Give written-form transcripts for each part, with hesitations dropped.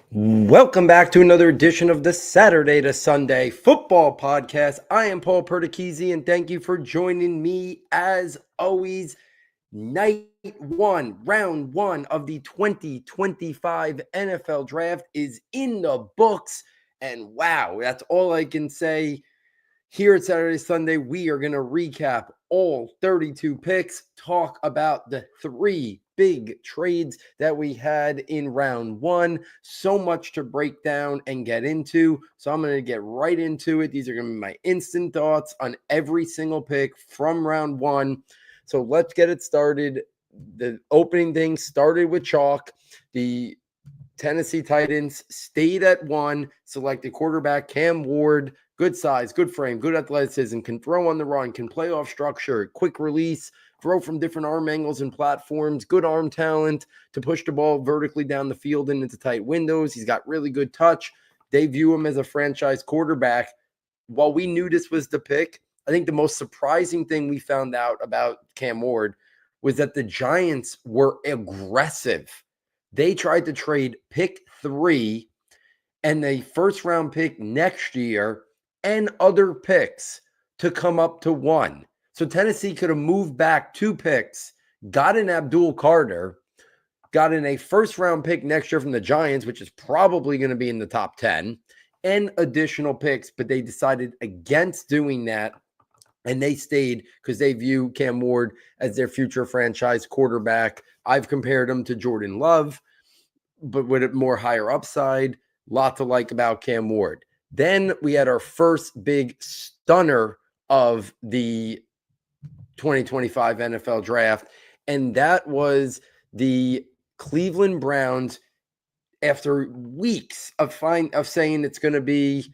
Welcome back to another edition of the Saturday to Sunday Football Podcast. I am Paul Perdichizzi, and thank you for joining me as always. Round one of the 2025 NFL Draft is in the books, and wow, that's all I can say. Here at Saturday Sunday, we are going to recap all 32 picks, talk about the three big trades that we had in round one. So much to break down and get into. So I'm going to get right into it. These are going to be my instant thoughts on every single pick from round one. So let's get it started. The opening thing started with chalk. The Tennessee Titans stayed at one, selected quarterback Cam Ward. Good size, good frame, good athleticism, can throw on the run, can play off structure, quick release, throw from different arm angles and platforms, good arm talent to push the ball vertically down the field and into tight windows. He's got really good touch. They view him as a franchise quarterback. While we knew this was the pick, I think the most surprising thing we found out about Cam Ward was that the Giants were aggressive. They tried to trade pick 3 and a first round pick next year and other picks to come up to 1. So Tennessee could have moved back 2 picks, got an Abdul Carter, got in a first round pick next year from the Giants, which is probably going to be in the top 10, and additional picks, but they decided against doing that. And they stayed because they view Cam Ward as their future franchise quarterback. I've compared him to Jordan Love, but with a more higher upside. Lot to like about Cam Ward. Then we had our first big stunner of the 2025 NFL Draft, and that was the Cleveland Browns. After weeks of saying it's going to be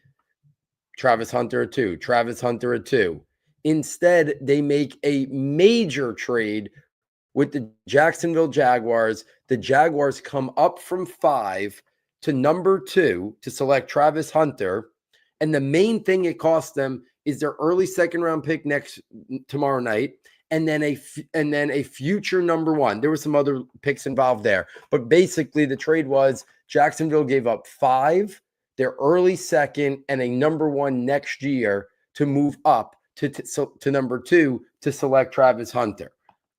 Travis Hunter at 2, Travis Hunter at 2. Instead, they make a major trade with the Jacksonville Jaguars. The Jaguars come up from 5 to number 2 to select Travis Hunter. And the main thing it cost them is their early second round pick tomorrow night. And then a future number 1. There were some other picks involved there. But basically the trade was Jacksonville gave up 5, their early second, and a number 1 next year to move up to number 2 to select Travis Hunter.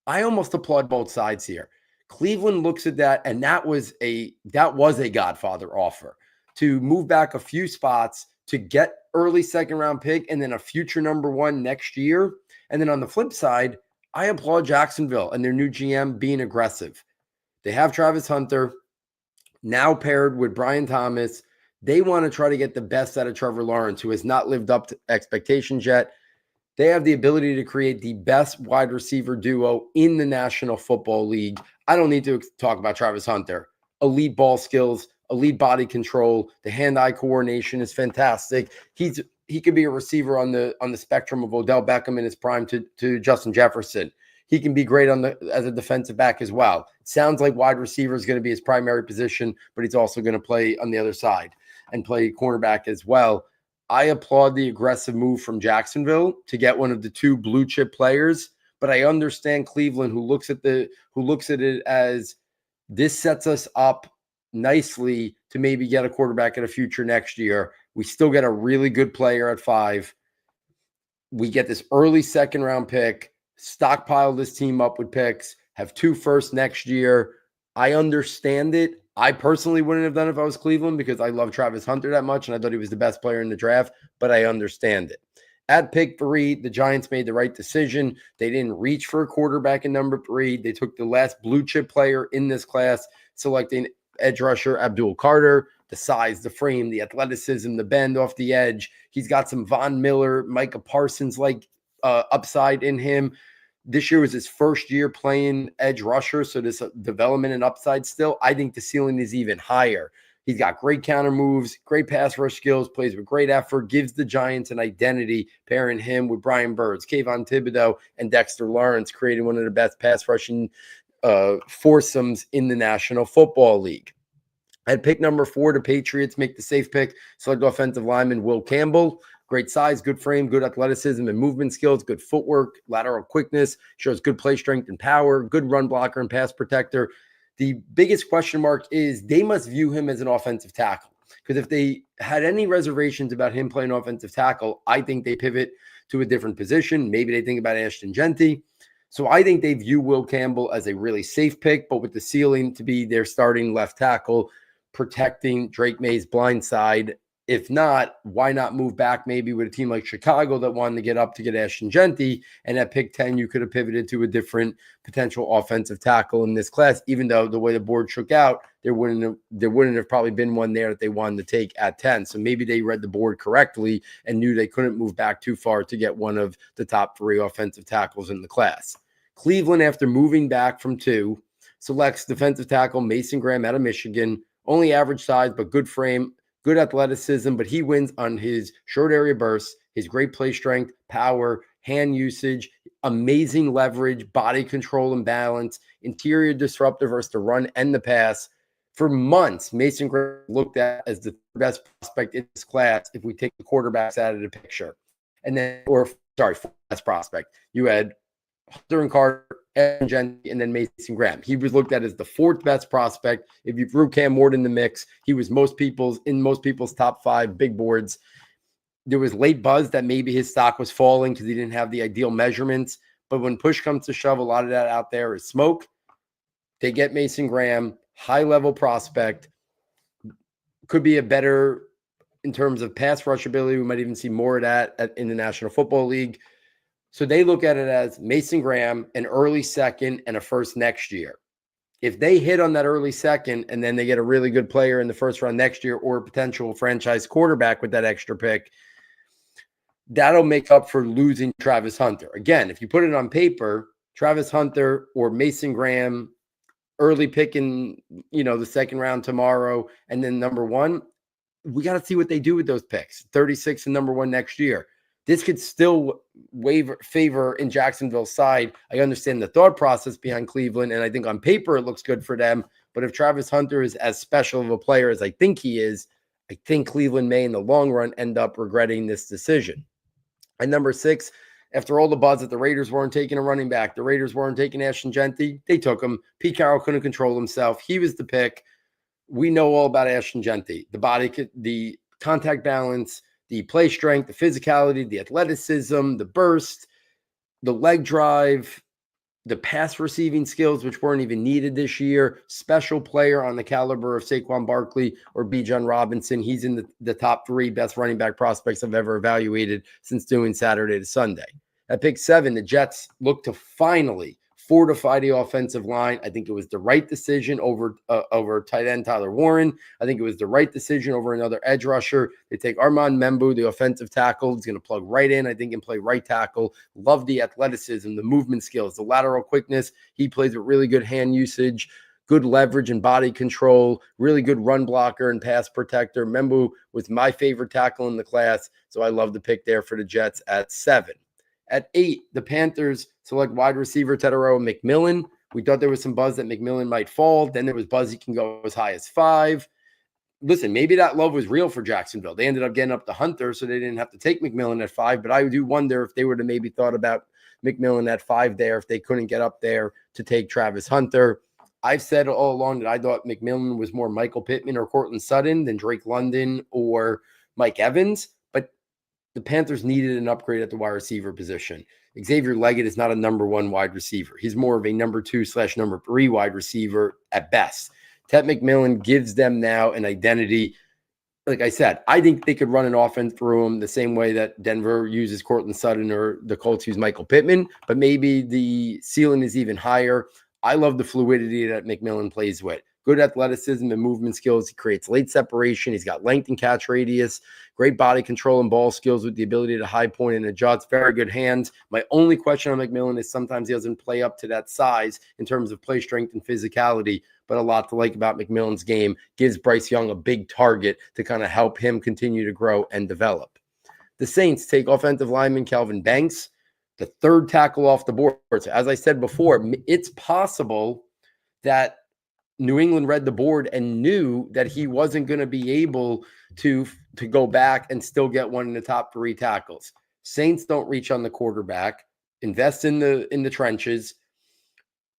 I almost applaud both sides here. Cleveland looks at that, and that was a Godfather offer to move back a few spots to get early second round pick and then a future number 1 next year. And then on the flip side, I applaud Jacksonville and their new GM being aggressive. They have Travis Hunter now paired with Brian Thomas. They want to try to get the best out of Trevor Lawrence, who has not lived up to expectations yet. They have the ability to create the best wide receiver duo in the National Football League. I don't need to talk about Travis Hunter. Elite ball skills, elite body control, the hand-eye coordination is fantastic. He could be a receiver on the spectrum of Odell Beckham in his prime to Justin Jefferson. He can be great as a defensive back as well. Sounds like wide receiver is going to be his primary position, but he's also going to play on the other side and play cornerback as well. I applaud the aggressive move from Jacksonville to get one of the 2 blue chip players, but I understand Cleveland who looks at it as this sets us up nicely to maybe get a quarterback at a future next year. We still get a really good player at 5. We get this early second round pick, stockpile this team up with picks, have 2 firsts next year. I understand it. I personally wouldn't have done it if I was Cleveland because I love Travis Hunter that much and I thought he was the best player in the draft, but I understand it. At pick 3, the Giants made the right decision. They didn't reach for a quarterback in number 3. They took the last blue chip player in this class, selecting edge rusher Abdul Carter. The size, the frame, the athleticism, the bend off the edge. He's got some Von Miller, Micah Parsons-like upside in him. This year was his first year playing edge rusher, so there's development and upside still. I think the ceiling is even higher. He's got great counter moves, great pass rush skills, plays with great effort, gives the Giants an identity, pairing him with Brian Burns, Kayvon Thibodeau, and Dexter Lawrence, creating one of the best pass rushing foursomes in the National Football League. At pick number 4, the Patriots make the safe pick, select offensive lineman Will Campbell. Great size, good frame, good athleticism and movement skills, good footwork, lateral quickness, shows good play strength and power, good run blocker and pass protector. The biggest question mark is they must view him as an offensive tackle. Because if they had any reservations about him playing offensive tackle, I think they pivot to a different position. Maybe they think about Ashton Genty. So I think they view Will Campbell as a really safe pick, but with the ceiling to be their starting left tackle, protecting Drake May's blind side. If not, why not move back maybe with a team like Chicago that wanted to get up to get Ashton Genty? And at pick 10, you could have pivoted to a different potential offensive tackle in this class, even though the way the board shook out, there wouldn't have probably been one there that they wanted to take at 10. So maybe they read the board correctly and knew they couldn't move back too far to get one of the top 3 offensive tackles in the class. Cleveland, after moving back from 2, selects defensive tackle Mason Graham out of Michigan. Only average size, but good frame, good athleticism, but he wins on his short area bursts, his great play strength, power, hand usage, amazing leverage, body control and balance, interior disruptor versus the run and the pass. For months, Mason Graham looked at as the best prospect in this class if we take the quarterbacks out of the picture. And then, best prospect. You had Hunter and Carter, and then Mason Graham. He was looked at as the 4th best prospect. If you threw Cam Ward in the mix, he was most people's top 5 big boards. There was late buzz that maybe his stock was falling because he didn't have the ideal measurements. But when push comes to shove, a lot of that out there is smoke. They get Mason Graham, high-level prospect. Could be a better, in terms of pass rush ability, we might even see more of that in the National Football League. So they look at it as Mason Graham, an early second, and a first next year. If they hit on that early second and then they get a really good player in the first round next year or a potential franchise quarterback with that extra pick, that'll make up for losing Travis Hunter. Again, if you put it on paper, Travis Hunter or Mason Graham, early pick in, the second round tomorrow, and then number 1, we got to see what they do with those picks. 36 and number 1 next year. This could still favor in Jacksonville's side. I understand the thought process behind Cleveland, and I think on paper it looks good for them. But if Travis Hunter is as special of a player as I think he is, I think Cleveland may in the long run end up regretting this decision. And number 6, after all the buzz that the Raiders weren't taking a running back, the Raiders weren't taking Ashton Genty, they took him. Pete Carroll couldn't control himself. He was the pick. We know all about Ashton Genty. The body, the contact balance, the play strength, the physicality, the athleticism, the burst, the leg drive, the pass receiving skills, which weren't even needed this year. Special player on the caliber of Saquon Barkley or Bijan Robinson. He's in the top 3 best running back prospects I've ever evaluated since doing Saturday to Sunday. At pick 7, the Jets look to finally fortify the offensive line. I think it was the right decision over tight end Tyler Warren. I think it was the right decision over another edge rusher. They take Armand Membu, the offensive tackle. He's going to plug right in, I think, and play right tackle. Love the athleticism, the movement skills, the lateral quickness. He plays with really good hand usage, good leverage and body control, really good run blocker and pass protector. Membu was my favorite tackle in the class, so I love the pick there for the Jets at 7. At 8, the Panthers select wide receiver Tetairoa McMillan. We thought there was some buzz that McMillan might fall. Then there was buzz he can go as high as 5. Listen, maybe that love was real for Jacksonville. They ended up getting up to Hunter, so they didn't have to take McMillan at 5. But I do wonder if they would have maybe thought about McMillan at 5 there, if they couldn't get up there to take Travis Hunter. I've said all along that I thought McMillan was more Michael Pittman or Cortland Sutton than Drake London or Mike Evans. But the Panthers needed an upgrade at the wide receiver position. Xavier Leggett is not a number 1 wide receiver. He's more of a number 2/number 3 wide receiver at best. Ted McMillan gives them now an identity. Like I said, I think they could run an offense through him the same way that Denver uses Cortland Sutton or the Colts use Michael Pittman, but maybe the ceiling is even higher. I love the fluidity that McMillan plays with. Good athleticism and movement skills. He creates late separation. He's got length and catch radius, great body control and ball skills with the ability to high point and adjust. Very good hands. My only question on McMillan is sometimes he doesn't play up to that size in terms of play strength and physicality, but a lot to like about McMillan's game. Gives Bryce Young a big target to kind of help him continue to grow and develop. The Saints take offensive lineman Kelvin Banks, the 3rd tackle off the board. So as I said before, it's possible that New England read the board and knew that he wasn't going to be able to go back and still get one in the top 3 tackles. Saints don't reach on the quarterback, invest in the trenches.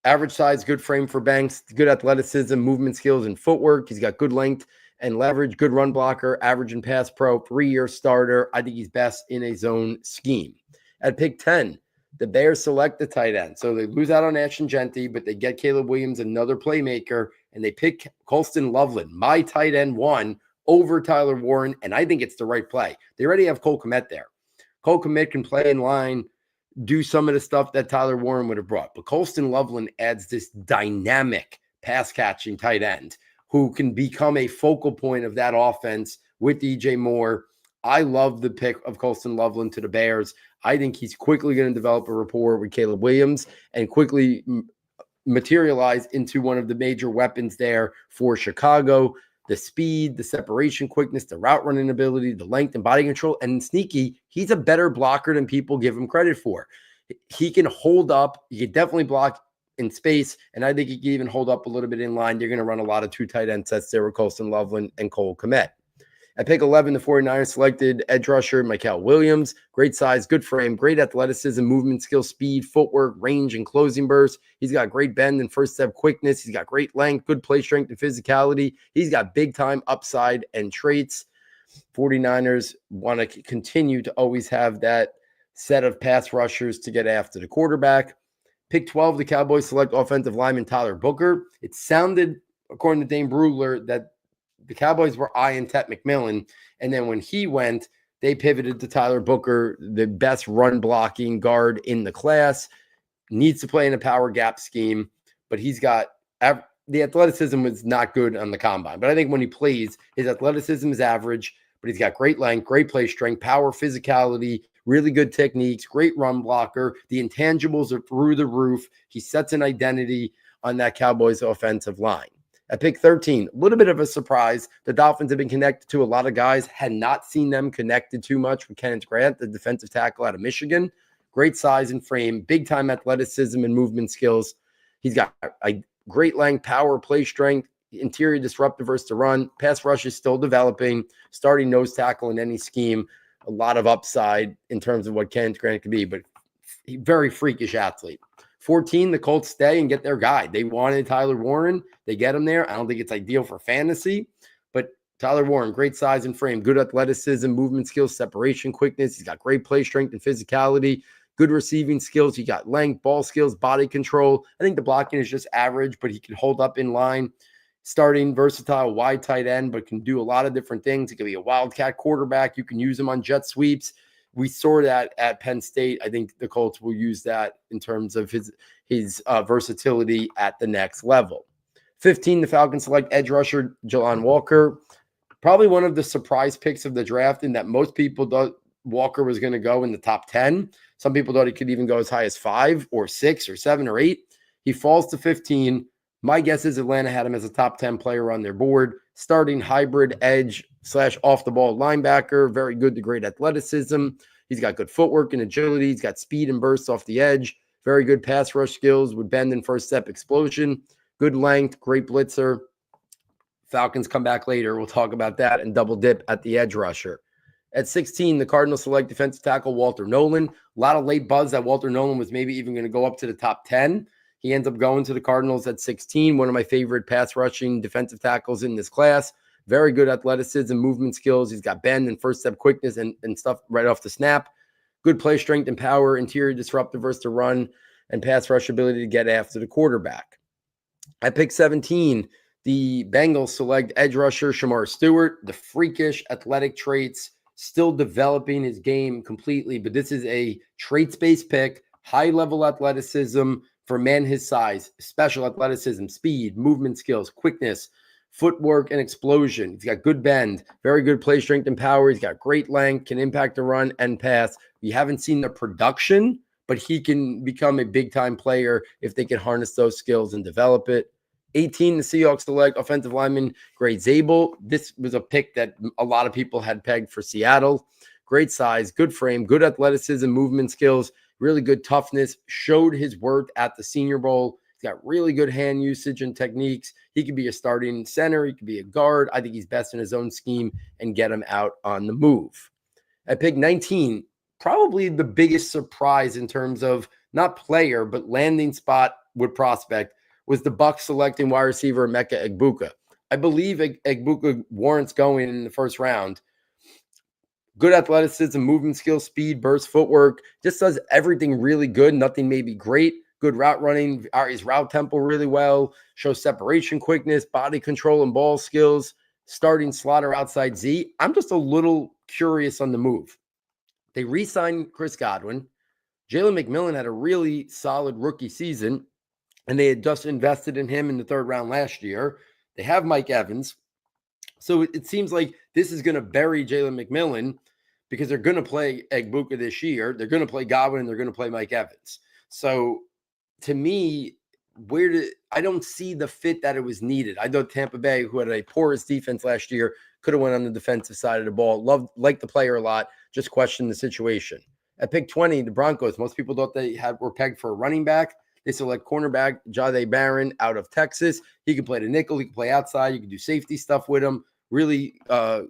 Average size, good frame for Banks, good athleticism, movement skills, and footwork. He's got good length and leverage, good run blocker, average and pass pro, 3-year starter. I think he's best in a zone scheme. At pick 10, the Bears select the tight end. So they lose out on Ashton Genty, but they get Caleb Williams, another playmaker, and they pick Colston Loveland, my tight end 1, over Tyler Warren, and I think it's the right play. They already have Cole Kmet there. Cole Kmet can play in line, do some of the stuff that Tyler Warren would have brought. But Colston Loveland adds this dynamic pass-catching tight end who can become a focal point of that offense with DJ Moore. I love the pick of Colston Loveland to the Bears. I think he's quickly going to develop a rapport with Caleb Williams and quickly materialize into one of the major weapons there for Chicago. The speed, the separation quickness, the route running ability, the length and body control, and sneaky, he's a better blocker than people give him credit for. He can hold up. He can definitely block in space, and I think he can even hold up a little bit in line. They're going to run a lot of 2 tight end sets there with Colston Loveland and Cole Kmet. At pick 11, the 49ers selected edge rusher Michael Williams. Great size, good frame, great athleticism, movement skill, speed, footwork, range, and closing burst. He's got great bend and first step quickness. He's got great length, good play strength and physicality. He's got big time upside and traits. 49ers want to continue to always have that set of pass rushers to get after the quarterback. Pick 12, the Cowboys select offensive lineman Tyler Booker. It sounded, according to Dane Brugler, that the Cowboys were eyeing Tet McMillan, and then when he went, they pivoted to Tyler Booker, the best run blocking guard in the class. Needs to play in a power gap scheme, but he's got the athleticism was not good on the combine. But I think when he plays, his athleticism is average, but he's got great length, great play strength, power, physicality, really good techniques, great run blocker. The intangibles are through the roof. He sets an identity on that Cowboys offensive line. At pick 13, a little bit of a surprise. The Dolphins have been connected to a lot of guys, had not seen them connected too much with Kenneth Grant, the defensive tackle out of Michigan. Great size and frame, big-time athleticism and movement skills. He's got a great length, power, play strength, interior disruptive versus the run. Pass rush is still developing, starting nose tackle in any scheme. A lot of upside in terms of what Kenneth Grant could be, but very freakish athlete. 14, the Colts stay and get their guy. They wanted Tyler Warren. They get him there. I don't think it's ideal for fantasy, but Tyler Warren, great size and frame, good athleticism, movement skills, separation, quickness. He's got great play strength and physicality, good receiving skills. He got length, ball skills, body control. I think the blocking is just average, but he can hold up in line. Starting versatile wide tight end, but can do a lot of different things. He can be a wildcat quarterback. You can use him on jet sweeps. We saw that at Penn State. I think the Colts will use that in terms of his versatility at the next level. 15, the Falcons select edge rusher Jalon Walker. Probably one of the surprise picks of the draft in that most people thought Walker was going to go in the top 10. Some people thought he could even go as high as 5 or 6 or 7 or 8. He falls to 15. My guess is Atlanta had him as a top 10 player on their board. Starting hybrid edge / off-the-ball linebacker. Very good to great athleticism. He's got good footwork and agility. He's got speed and bursts off the edge. Very good pass rush skills with bend and first step explosion. Good length, great blitzer. Falcons come back later. We'll talk about that and double dip at the edge rusher. At 16, the Cardinals select defensive tackle Walter Nolan. A lot of late buzz that Walter Nolan was maybe even going to go up to the top 10. He ends up going to the Cardinals at 16, one of my favorite pass rushing defensive tackles in this class. Very good athleticism, movement skills. He's got bend and first step quickness and stuff right off the snap. Good play strength and power, interior disruptive versus the run, and pass rush ability to get after the quarterback. At pick 17, the Bengals select edge rusher Shamar Stewart. The freakish athletic traits, still developing his game completely, but this is a traits-based pick, high-level athleticism for a man his size, special athleticism, speed, movement skills, quickness, footwork, and explosion. He's got good bend, very good play strength and power. He's got great length, can impact the run and pass. We haven't seen the production, but he can become a big-time player if they can harness those skills and develop it. 18, the Seahawks select offensive lineman Gray Zabel. This was a pick that a lot of people had pegged for Seattle. Great size, good frame, good athleticism, movement skills, really good toughness, showed his worth at the Senior Bowl. He's got really good hand usage and techniques. He could be a starting center. He could be a guard. I think he's best in his own scheme and get him out on the move. At pick 19, probably the biggest surprise in terms of not player, but landing spot would prospect was the Bucs selecting wide receiver Emeka Egbuka. I believe Egbuka warrants going in the first round. Good athleticism, movement skill, speed, burst, footwork. Just does everything really good. Nothing maybe great. Good route running. His route tempo really well. Shows separation quickness, body control, and ball skills. Starting slot or outside Z. I'm just a little curious on the move. They re-signed Chris Godwin. Jalen McMillan had a really solid rookie season, and they had just invested in him in the third round last year. They have Mike Evans. So it seems like this is going to bury Jalen McMillan because they're going to play Egbuka this year. They're going to play Godwin, and they're going to play Mike Evans. So to me, I don't see the fit that it was needed. I thought Tampa Bay, who had a porous defense last year, could have went on the defensive side of the ball. Liked the player a lot, just questioned the situation. At pick 20, the Broncos, most people thought they were pegged for a running back. They select cornerback Jahdae Barron out of Texas. He can play the nickel. He can play outside. You can do safety stuff with him. Really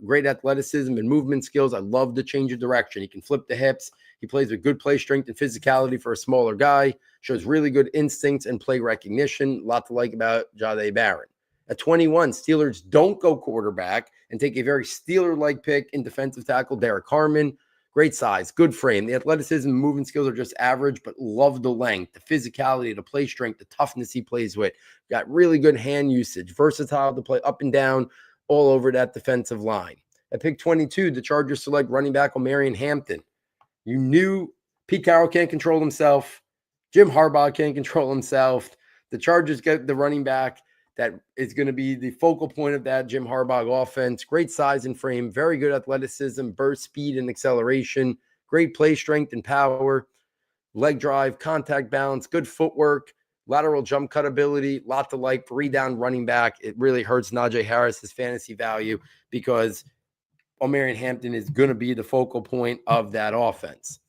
great athleticism and movement skills. I love the change of direction. He can flip the hips. He plays with good play strength and physicality for a smaller guy. Shows really good instincts and play recognition. A lot to like about Jahdae Barron. At 21, Steelers don't go quarterback and take a very Steeler-like pick in defensive tackle Derek Harmon. Great size, good frame. The athleticism and movement skills are just average, but love the length, the physicality, the play strength, the toughness he plays with. Got really good hand usage, versatile to play up and down all over that defensive line. At pick 22, the Chargers select running back Omarion Hampton. You knew Pete Carroll can't control himself. Jim Harbaugh can't control himself. The Chargers get the running back that is going to be the focal point of that Jim Harbaugh offense. Great size and frame, very good athleticism, burst, speed, and acceleration, great play strength and power, leg drive, contact balance, good footwork, lateral jump cut ability, lot to like, 3-down running back. It really hurts Najee Harris's fantasy value because Omarion Hampton is going to be the focal point of that offense.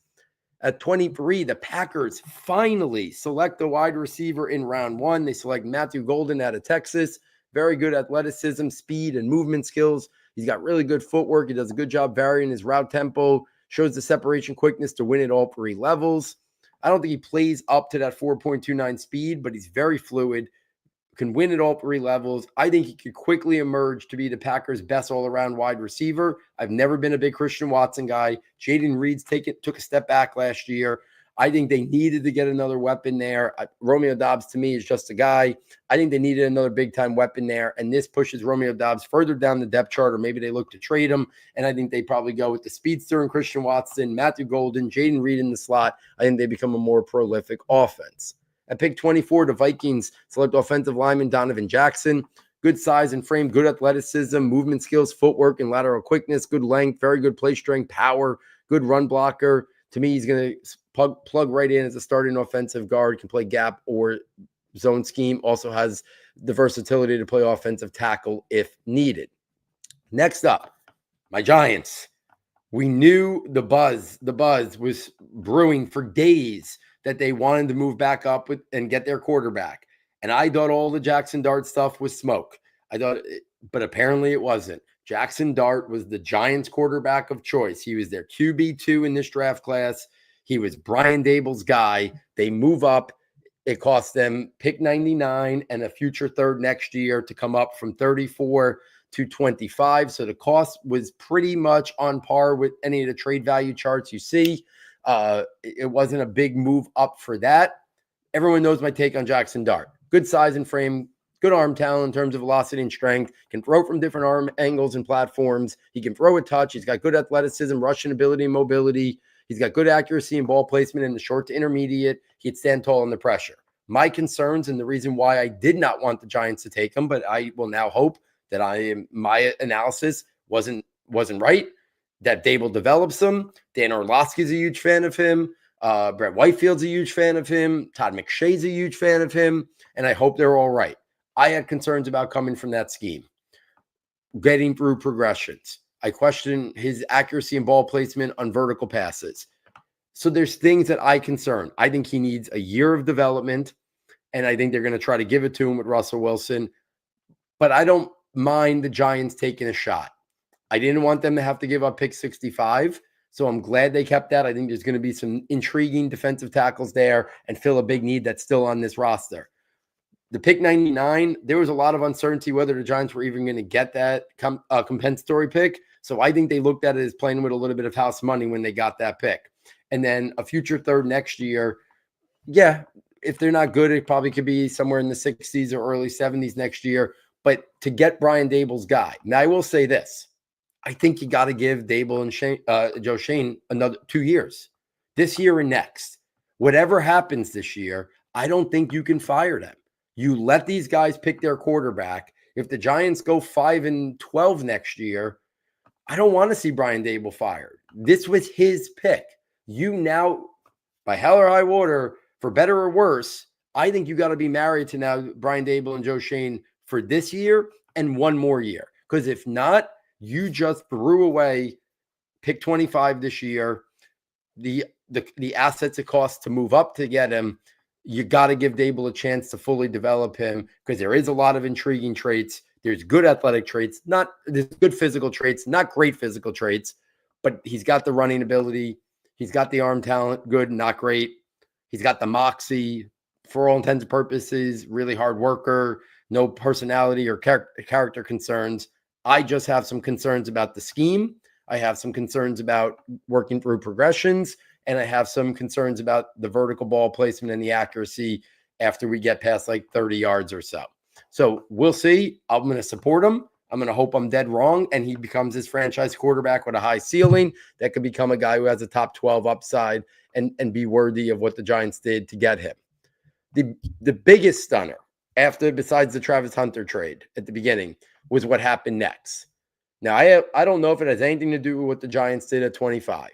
At 23, the Packers finally select a wide receiver in round 1. They select Matthew Golden out of Texas. Very good athleticism, speed, and movement skills. He's got really good footwork. He does a good job varying his route tempo, shows the separation quickness to win at all 3 levels. I don't think he plays up to that 4.29 speed, but he's very fluid, can win at all 3 levels. I think he could quickly emerge to be the Packers' best all-around wide receiver. I've never been a big Christian Watson guy. Jaden Reed's took a step back last year. I think they needed to get another weapon there. Romeo Doubs, to me, is just a guy. I think they needed another big-time weapon there, and this pushes Romeo Doubs further down the depth chart, or maybe they look to trade him, and I think they probably go with the speedster and Christian Watson, Matthew Golden, Jaden Reed in the slot. I think they become a more prolific offense. At pick 24, the Vikings select offensive lineman Donovan Jackson. Good size and frame, good athleticism, movement skills, footwork, and lateral quickness, good length, very good play strength, power, good run blocker. To me, he's going to plug right in as a starting offensive guard, can play gap or zone scheme, also has the versatility to play offensive tackle if needed. Next up, my Giants. We knew the buzz was brewing for days that they wanted to move back up with and get their quarterback. And I thought all the Jackson Dart stuff was smoke. But apparently it wasn't. Jackson Dart was the Giants quarterback of choice. He was their QB2 in this draft class. He was Brian Dable's guy. They move up. It cost them pick 99 and a future third next year to come up from 34 to 25. So the cost was pretty much on par with any of the trade value charts you see. It wasn't a big move up for that. Everyone knows my take on Jackson Dart. Good size and frame, good arm talent in terms of velocity and strength, can throw from different arm angles and platforms. He can throw a touch. He's got good athleticism, rushing ability, and mobility. He's got good accuracy and ball placement in the short to intermediate. He'd stand tall under pressure. My concerns and the reason why I did not want the Giants to take him, but I will now hope that my analysis wasn't right, that Dable develops him. Dan Orlovsky's a huge fan of him. Brett Whitefield's a huge fan of him. Todd McShay's a huge fan of him. And I hope they're all right. I had concerns about coming from that scheme, getting through progressions. I question his accuracy and ball placement on vertical passes. So there's things that I concern. I think he needs a year of development, and I think they're going to try to give it to him with Russell Wilson. But I don't mind the Giants taking a shot. I didn't want them to have to give up pick 65. So I'm glad they kept that. I think there's going to be some intriguing defensive tackles there and fill a big need that's still on this roster. The pick 99, there was a lot of uncertainty whether the Giants were even going to get that compensatory pick. So I think they looked at it as playing with a little bit of house money when they got that pick. And then a future third next year, yeah, if they're not good, it probably could be somewhere in the 60s or early 70s next year. But to get Brian Dable's guy, now I will say this. I think you got to give Dable and Joe Schoen another 2 years, this year and next. Whatever happens this year, I don't think you can fire them. You let these guys pick their quarterback. If the Giants go 5-12 next year, I don't want to see Brian Dable fired. This was his pick. You now, by hell or high water, for better or worse, I think you got to be married to now Brian Dable and Joe Schoen for this year and one more year. Because if not, you just threw away pick 25 this year, the assets it costs to move up to get him. You got to give Dable a chance to fully develop him because there is a lot of intriguing traits. There's good athletic traits, there's good physical traits, not great physical traits, but he's got the running ability. He's got the arm talent, good, not great. He's got the moxie, for all intents and purposes, really hard worker, no personality or character concerns. I just have some concerns about the scheme. I have some concerns about working through progressions, and I have some concerns about the vertical ball placement and the accuracy after we get past like 30 yards or so. So we'll see. I'm going to support him. I'm going to hope I'm dead wrong, and he becomes this franchise quarterback with a high ceiling that could become a guy who has a top 12 upside and be worthy of what the Giants did to get him. The biggest stunner besides the Travis Hunter trade at the beginning was what happened next. Now, I don't know if it has anything to do with what the Giants did at 25,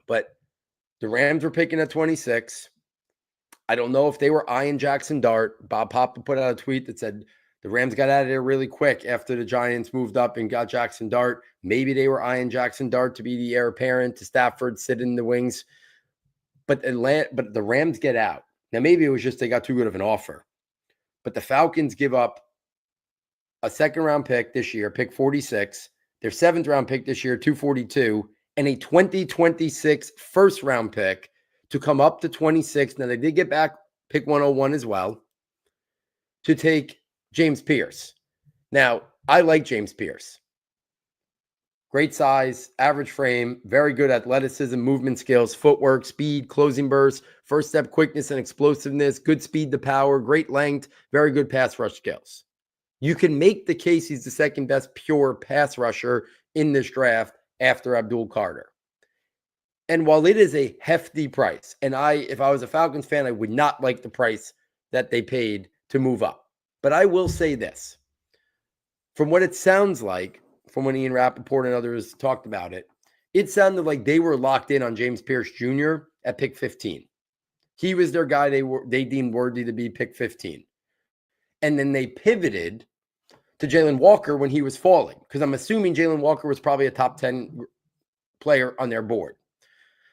but the Rams were picking at 26. I don't know if they were eyeing Jackson Dart. Bob Papa put out a tweet that said the Rams got out of there really quick after the Giants moved up and got Jackson Dart. Maybe they were eyeing Jackson Dart to be the heir apparent to Stafford, sit in the wings. But the Rams get out. Now, maybe it was just they got too good of an offer. But the Falcons give up a second-round pick this year, pick 46, their seventh-round pick this year, 242, and a 2026 first-round pick to come up to 26. Now, they did get back pick 101 as well to take James Pierce. Now, I like James Pierce. Great size, average frame, very good athleticism, movement skills, footwork, speed, closing burst, first step quickness and explosiveness, good speed to power, great length, very good pass rush skills. You can make the case he's the second best pure pass rusher in this draft after Abdul Carter. And while it is a hefty price, and if I was a Falcons fan, I would not like the price that they paid to move up. But I will say this. From what it sounds like, from when Ian Rappaport and others talked about it, it sounded like they were locked in on James Pierce Jr. at pick 15. He was their guy they deemed worthy to be pick 15. And then they pivoted to Jalen Walker when he was falling, because I'm assuming Jalen Walker was probably a top 10 player on their board.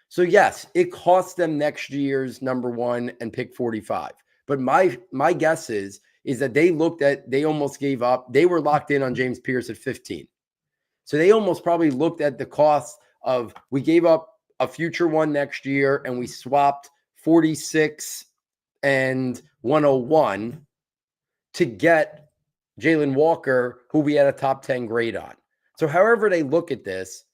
So yes, it cost them next year's number one and pick 45. But my guess is that they almost gave up. They were locked in on James Pierce at 15. So they almost probably looked at the cost of, we gave up a future one next year and we swapped 46 and 101 to get Jalen Walker, who we had a top 10 grade on. So however they look at this,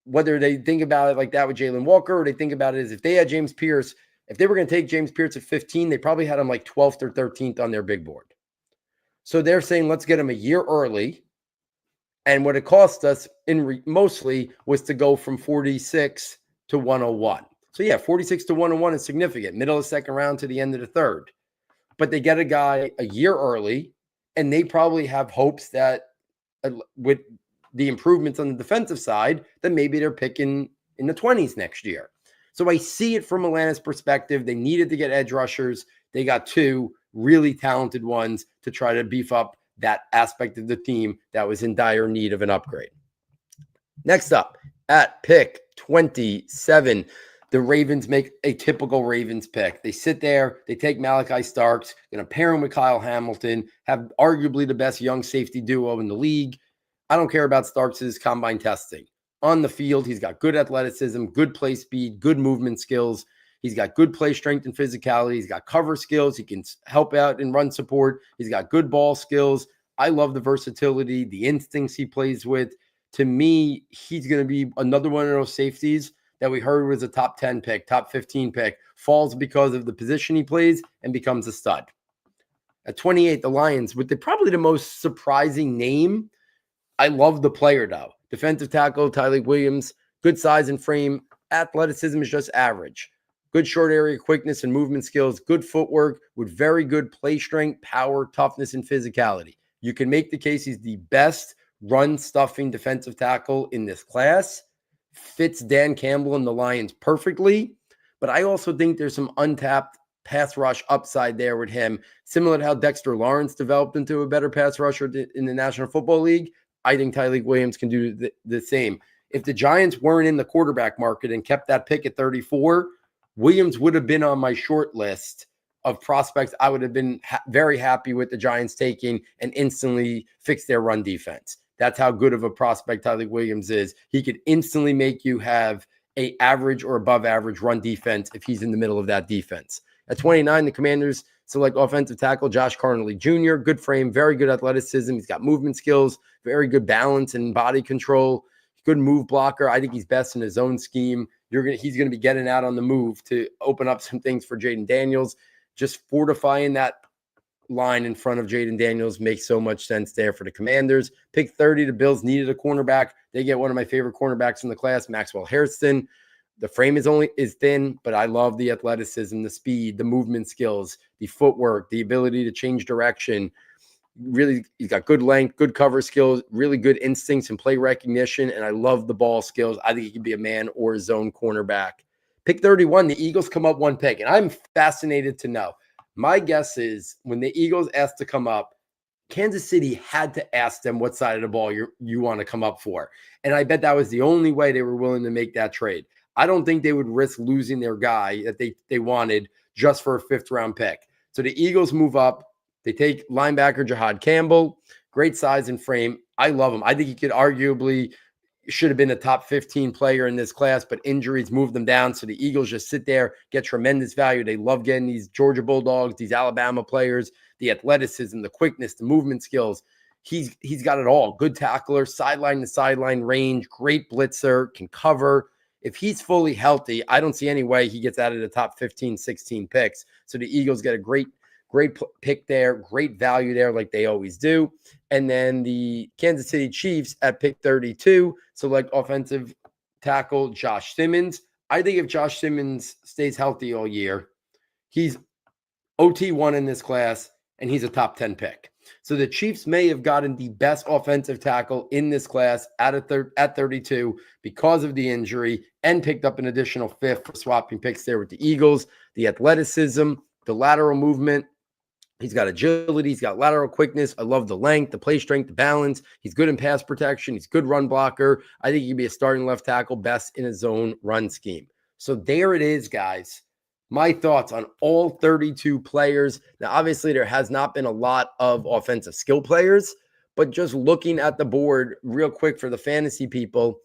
whether they think about it like that with Jalen Walker, or they think about it as if they had James Pierce, if they were going to take James Pierce at 15, they probably had him like 12th or 13th on their big board. So they're saying, let's get him a year early. And what it cost us mostly was to go from 46 to 101. So yeah, 46 to 101 is significant. Middle of the second round to the end of the third. But they get a guy a year early, and they probably have hopes that with the improvements on the defensive side, that maybe they're picking in the 20s next year. So I see it from Atlanta's perspective. They needed to get edge rushers. They got two really talented ones to try to beef up that aspect of the team that was in dire need of an upgrade. Next up, at pick 27, the Ravens make a typical Ravens pick. They sit there, they take Malachi Starks, going to pair him with Kyle Hamilton, have arguably the best young safety duo in the league. I don't care about Starks' combine testing. On the field, he's got good athleticism, good play speed, good movement skills. He's got good play strength and physicality. He's got cover skills. He can help out in run support. He's got good ball skills. I love the versatility, the instincts he plays with. To me, he's going to be another one of those safeties that we heard was a top 10 pick, top 15 pick, falls because of the position he plays and becomes a stud. At 28, the Lions, with probably the most surprising name. I love the player, though. Defensive tackle, Tyleik Williams, good size and frame. Athleticism is just average. Good short area quickness and movement skills, good footwork with very good play strength, power, toughness, and physicality. You can make the case he's the best run-stuffing defensive tackle in this class. Fits Dan Campbell and the Lions perfectly. But I also think there's some untapped pass rush upside there with him, similar to how Dexter Lawrence developed into a better pass rusher in the National Football League. I think Tyleik Williams can do the same. If the Giants weren't in the quarterback market and kept that pick at 34, Williams would have been on my short list of prospects I would have been very happy with the Giants taking and instantly fix their run defense. That's how good of a prospect Tyleik Williams is. He could instantly make you have a average or above average run defense if he's in the middle of that defense. At 29, the Commanders select offensive tackle Josh Carnley Jr. Good frame, very good athleticism. He's got movement skills, very good balance and body control. Good move blocker. I think he's best in his own scheme. He's going to be getting out on the move to open up some things for Jaden Daniels. Just fortifying that line in front of Jaden Daniels makes so much sense there for the Commanders. Pick 30, the Bills needed a cornerback. They get one of my favorite cornerbacks in the class, Maxwell Hairston. The frame is thin, but I love the athleticism, the speed, the movement skills, the footwork, the ability to change direction. Really, he's got good length, good cover skills, really good instincts and play recognition, and I love the ball skills. I think he could be a man or a zone cornerback. Pick 31, the Eagles come up one pick, and I'm fascinated to know. My guess is when the Eagles asked to come up, Kansas City had to ask them what side of the ball you want to come up for. And I bet that was the only way they were willing to make that trade. I don't think they would risk losing their guy that they wanted just for a fifth-round pick. So the Eagles move up. They take linebacker Jahad Campbell, great size and frame. I love him. I think he could arguably should have been a top 15 player in this class, but injuries moved them down. So the Eagles just sit there, get tremendous value. They love getting these Georgia Bulldogs, these Alabama players, the athleticism, the quickness, the movement skills. He's got it all. Good tackler, sideline to sideline range, great blitzer, can cover. If he's fully healthy, I don't see any way he gets out of the top 15, 16 picks. So the Eagles get a great pick there, great value there like they always do. And then the Kansas City Chiefs at pick 32 select offensive tackle Josh Simmons. I think if Josh Simmons stays healthy all year, he's OT1 in this class, and he's a top 10 pick. So the Chiefs may have gotten the best offensive tackle in this class at 32 because of the injury and picked up an additional fifth for swapping picks there with the Eagles. The athleticism, the lateral movement, he's got agility. He's got lateral quickness. I love the length, the play strength, the balance. He's good in pass protection. He's good run blocker. I think he could be a starting left tackle, best in his zone run scheme. So there it is, guys. My thoughts on all 32 players. Now, obviously, there has not been a lot of offensive skill players, but just looking at the board real quick for the fantasy people,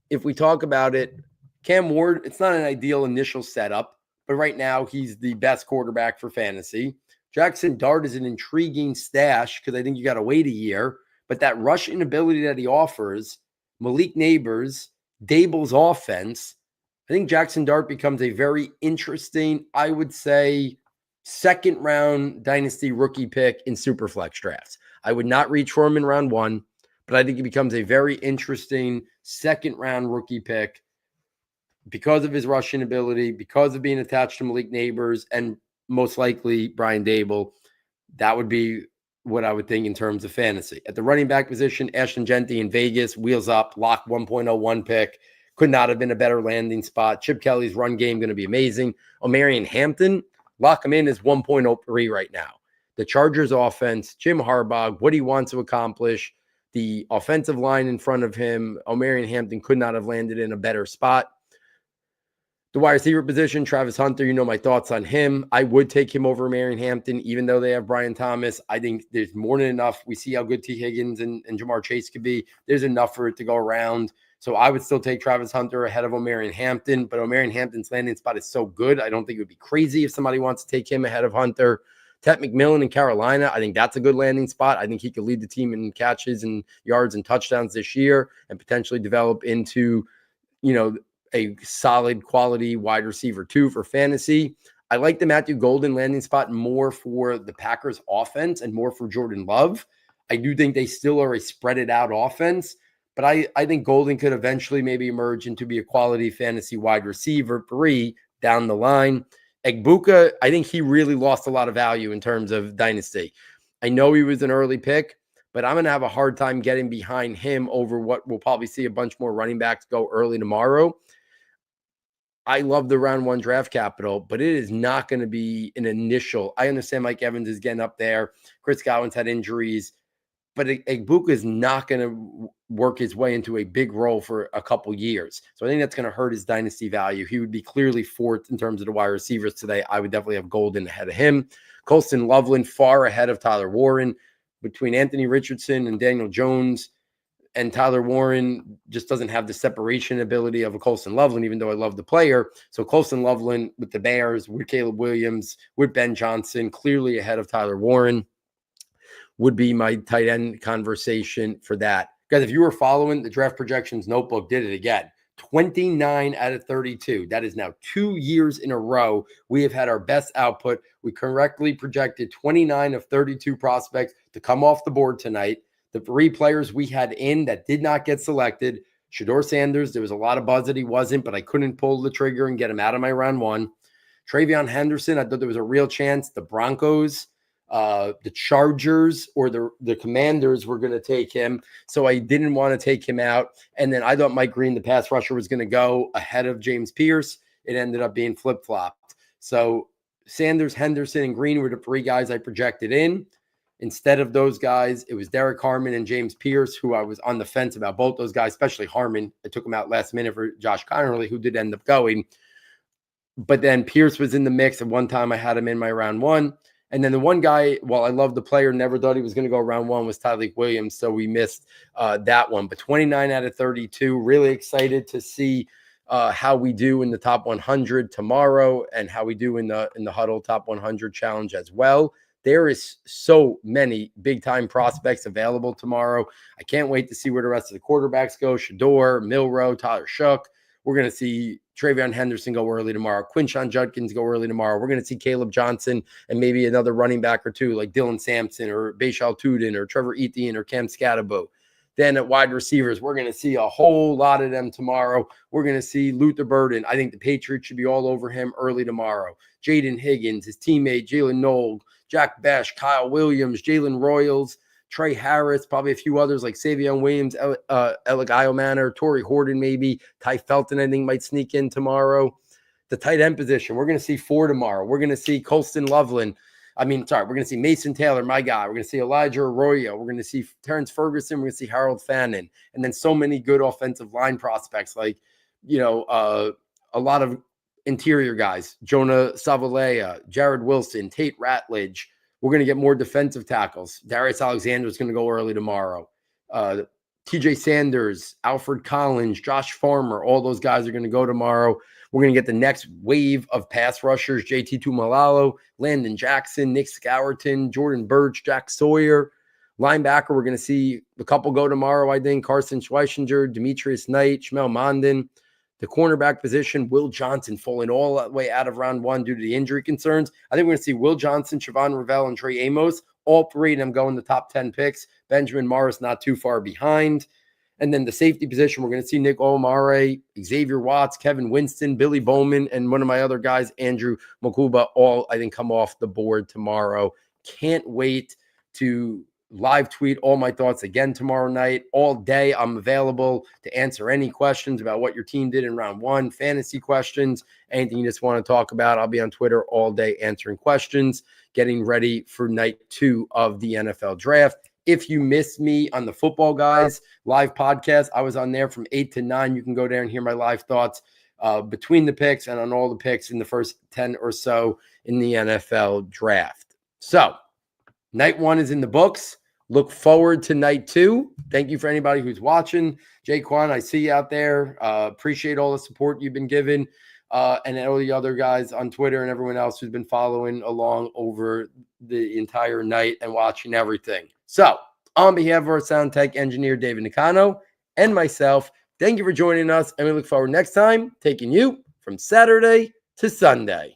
if we talk about it, Cam Ward, it's not an ideal initial setup, but right now he's the best quarterback for fantasy. Jackson Dart is an intriguing stash because I think you got to wait a year, but that rushing ability that he offers, Malik Neighbors, Dable's offense, I think Jackson Dart becomes a very interesting, I would say, second-round dynasty rookie pick in Superflex drafts. I would not reach for him in round one, but I think he becomes a very interesting second-round rookie pick because of his rushing ability, because of being attached to Malik Neighbors, and most likely Brian Dable. That would be what I would think in terms of fantasy. At the running back position, Ashton Genty in Vegas, wheels up, lock 1.01 pick. Could not have been a better landing spot. Chip Kelly's run game going to be amazing. Omarion Hampton, lock him in as 1.03 right now. The Chargers offense, Jim Harbaugh, what he wants to accomplish, the offensive line in front of him, Omarion Hampton could not have landed in a better spot. The wide receiver position, Travis Hunter, you know my thoughts on him. I would take him over Omarion Hampton, even though they have Brian Thomas. I think there's more than enough. We see how good T. Higgins and Jamar Chase could be. There's enough for it to go around. So I would still take Travis Hunter ahead of Omarion Hampton, but Omarion Hampton's landing spot is so good. I don't think it would be crazy if somebody wants to take him ahead of Hunter. Tet McMillan in Carolina, I think that's a good landing spot. I think he could lead the team in catches and yards and touchdowns this year and potentially develop into, a solid quality wide receiver 2 for fantasy. I like the Matthew Golden landing spot more for the Packers offense and more for Jordan Love. I do think they still are a spread it out offense, but I think Golden could eventually maybe emerge into be a quality fantasy wide receiver 3 down the line. Egbuka, I think he really lost a lot of value in terms of dynasty. I know he was an early pick, but I'm going to have a hard time getting behind him over what we'll probably see a bunch more running backs go early tomorrow. I love the round 1 draft capital, but it is not going to be an initial. I understand Mike Evans is getting up there. Chris Godwin's had injuries, but Egbuka is not going to work his way into a big role for a couple years. So I think that's going to hurt his dynasty value. He would be clearly 4th in terms of the wide receivers today. I would definitely have Golden ahead of him. Colston Loveland far ahead of Tyler Warren. Between Anthony Richardson and Daniel Jones, and Tyler Warren just doesn't have the separation ability of a Colston Loveland, even though I love the player. So Colston Loveland with the Bears, with Caleb Williams, with Ben Johnson, clearly ahead of Tyler Warren, would be my tight end conversation for that. Guys, if you were following the Draft Projections Notebook, did it again. 29 out of 32. That is now 2 years in a row we have had our best output. We correctly projected 29 of 32 prospects to come off the board tonight. The 3 players we had in that did not get selected, Shedeur Sanders, there was a lot of buzz that he wasn't, but I couldn't pull the trigger and get him out of my round 1. Travion Henderson, I thought there was a real chance the Broncos, the Chargers, or the Commanders were going to take him, so I didn't want to take him out. And then I thought Mike Green, the pass rusher, was going to go ahead of James Pierce. It ended up being flip-flopped. So Sanders, Henderson, and Green were the 3 guys I projected in. Instead of those guys, it was Derek Harmon and James Pierce, who I was on the fence about both those guys, especially Harmon. I took him out last minute for Josh Connerly, who did end up going. But then Pierce was in the mix. At one time, I had him in my round 1. And then the one guy, while I love the player, never thought he was going to go round 1, was Tyleik Williams. So we missed that one. But 29 out of 32, really excited to see how we do in the top 100 tomorrow and how we do in the Huddle Top 100 Challenge as well. There is so many big-time prospects available tomorrow. I can't wait to see where the rest of the quarterbacks go. Shedeur, Milroe, Tyler Shough. We're going to see Travion Henderson go early tomorrow. Quinshon Judkins go early tomorrow. We're going to see Caleb Johnson and maybe another running back or 2 like Dylan Sampson or Bashal Tudin or Trevor Etienne or Cam Scatterbo. Then at wide receivers, we're going to see a whole lot of them tomorrow. We're going to see Luther Burden. I think the Patriots should be all over him early tomorrow. Jaden Higgins, his teammate Jalen Knoll, Jack Besh, Kyle Williams, Jalen Royals, Trey Harris, probably a few others like Savion Williams, Eligio Manor, Torrey Horton maybe, Ty Felton I think might sneak in tomorrow. The tight end position, we're going to see 4 tomorrow. We're going to see Colston Loveland. We're going to see Mason Taylor, my guy. We're going to see Elijah Arroyo. We're going to see Terrence Ferguson. We're going to see Harold Fannin. And then so many good offensive line prospects like, a lot of interior guys, Jonah Savalea, Jared Wilson, Tate Ratledge. We're going to get more defensive tackles. Darius Alexander is going to go early tomorrow. TJ Sanders, Alfred Collins, Josh Farmer, all those guys are going to go tomorrow. We're going to get the next wave of pass rushers, JT Tumalalo, Landon Jackson, Nick Scourton, Jordan Birch, Jack Sawyer. Linebacker, we're going to see a couple go tomorrow, I think. Carson Schweissinger, Demetrius Knight, Shmel Mondin. The cornerback position, Will Johnson falling all that way out of round 1 due to the injury concerns. I think we're going to see Will Johnson, Siobhan Ravel, and Trey Amos. All 3 of them go in the top 10 picks. Benjamin Morris not too far behind. And then the safety position, we're going to see Nick Omare, Xavier Watts, Kevin Winston, Billy Bowman, and one of my other guys, Andrew Makuba, all, I think, come off the board tomorrow. Can't wait to live tweet all my thoughts again tomorrow night. All day, I'm available to answer any questions about what your team did in round 1, fantasy questions, anything you just want to talk about. I'll be on Twitter all day answering questions, getting ready for night 2 of the NFL draft. If you missed me on the Football Guys live podcast, I was on there from 8 to 9. You can go there and hear my live thoughts between the picks and on all the picks in the first 10 or so in the NFL draft. So night 1 is in the books. Look forward to night 2. Thank you for anybody who's watching. Jaquan, I see you out there. Appreciate all the support you've been giving. And all the other guys on Twitter and everyone else who's been following along over the entire night and watching everything. So, on behalf of our sound tech engineer, David Nakano, and myself, thank you for joining us. And we look forward next time taking you from Saturday to Sunday.